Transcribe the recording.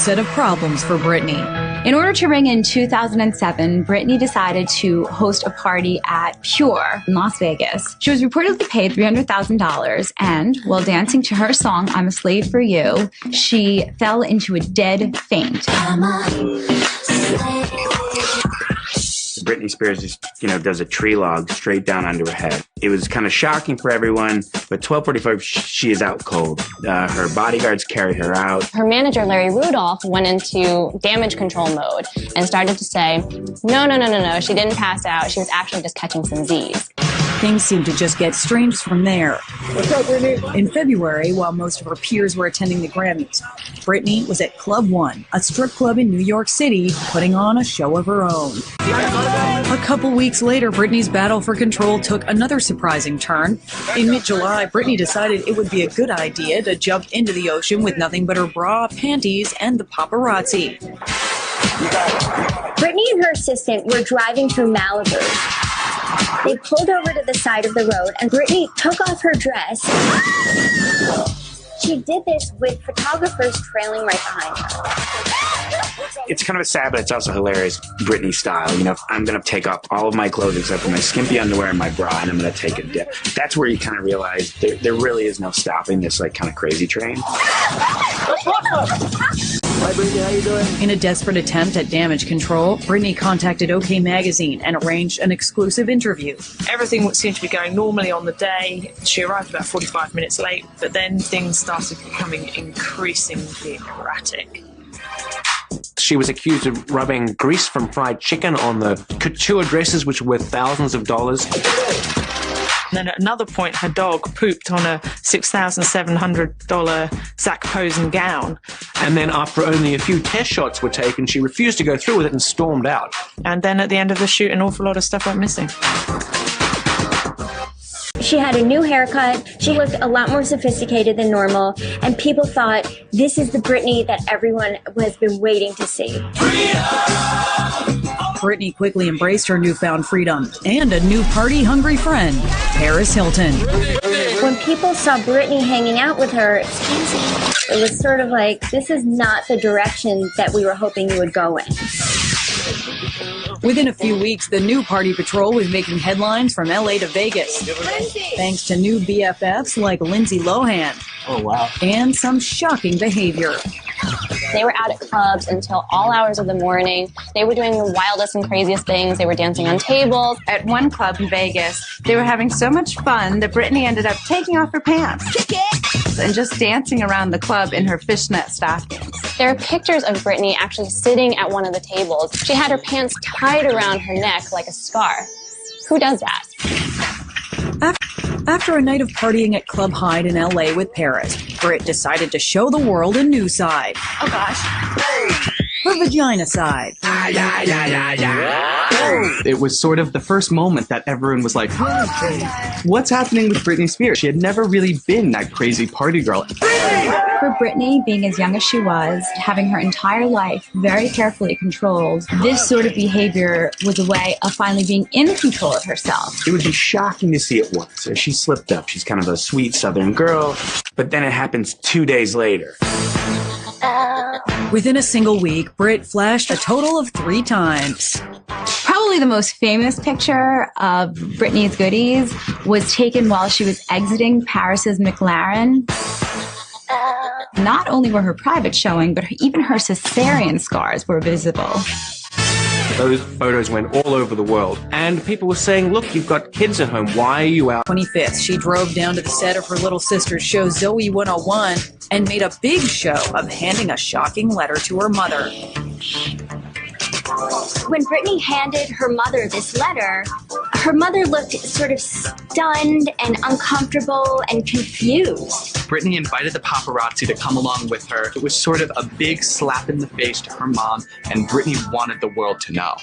Set of problems for Britney. In order to ring in 2007, Britney decided to host a party at Pure in Las Vegas. She was reportedly paid $300,000, and while dancing to her song, I'm a Slave for You, she fell into a dead faint. Britney Spears just, does a tree log straight down onto her head. It was kind of shocking for everyone, but 12:45, she is out cold. Her bodyguards carry her out. Her manager, Larry Rudolph, went into damage control mode and started to say, no, she didn't pass out. She was actually just catching some Z's. Things seemed to just get strange from there. What's up, Britney? In February, while most of her peers were attending the Grammys, Britney was at Club One, a strip club in New York City, putting on a show of her own. A couple weeks later, Britney's battle for control took another surprising turn. In mid-July, Britney decided it would be a good idea to jump into the ocean with nothing but her bra, panties, and the paparazzi. Britney and her assistant were driving through Malibu. They pulled over to the side of the road, and Britney took off her dress. She did this with photographers trailing right behind her. It's kind of sad, but it's also hilarious Britney style. I'm going to take off all of my clothes except for my skimpy underwear and my bra, and I'm going to take a dip. That's where you kind of realize there really is no stopping this kind of crazy train. Hi, Britney, how you doing? In a desperate attempt at damage control, Britney contacted OK Magazine and arranged an exclusive interview. Everything seemed to be going normally on the day. She arrived about 45 minutes late, but then things started becoming increasingly erratic. She was accused of rubbing grease from fried chicken on the couture dresses, which were worth thousands of dollars. And then at another point, her dog pooped on a $6,700 Zac Posen gown. And then after only a few test shots were taken, she refused to go through with it and stormed out. And then at the end of the shoot, an awful lot of stuff went missing. She had a new haircut. She looked a lot more sophisticated than normal, and people thought, this is the Britney that everyone has been waiting to see. Britney quickly embraced her newfound freedom and a new party-hungry friend, Paris Hilton. When people saw Britney hanging out with her, it was sort of like, this is not the direction that we were hoping you would go in. Within a few weeks, the new party patrol was making headlines from LA to Vegas. Thanks to new BFFs like Lindsay Lohan. Oh, wow. And some shocking behavior. They were out at clubs until all hours of the morning. They were doing the wildest and craziest things. They were dancing on tables. At one club in Vegas, they were having so much fun that Britney ended up taking off her pants and just dancing around the club in her fishnet stockings. There are pictures of Britney actually sitting at one of the tables. She had her pants tied around her neck like a scarf. Who does that? After a night of partying at Club Hyde in LA with Paris, Brit decided to show the world a new side. Oh gosh. Her vagina side. It was sort of the first moment that everyone was like, what's happening with Britney Spears? She had never really been that crazy party girl. For Britney, being as young as she was, having her entire life very carefully controlled, this sort of behavior was a way of finally being in control of herself. It would be shocking to see it once. She slipped up. She's kind of a sweet Southern girl, but then it happens 2 days later. Within a single week, Brit flashed a total of 3 times. Probably the most famous picture of Britney's goodies was taken while she was exiting Paris's McLaren. Not only were her privates showing, but even her cesarean scars were visible. Those photos went all over the world, and people were saying, look, you've got kids at home, why are you out? 25th, she drove down to the set of her little sister's show Zoe 101 and made a big show of handing a shocking letter to her mother. When Britney handed her mother this letter, her mother looked sort of stunned and uncomfortable and confused. Britney invited the paparazzi to come along with her. It was sort of a big slap in the face to her mom, and Britney wanted the world to know.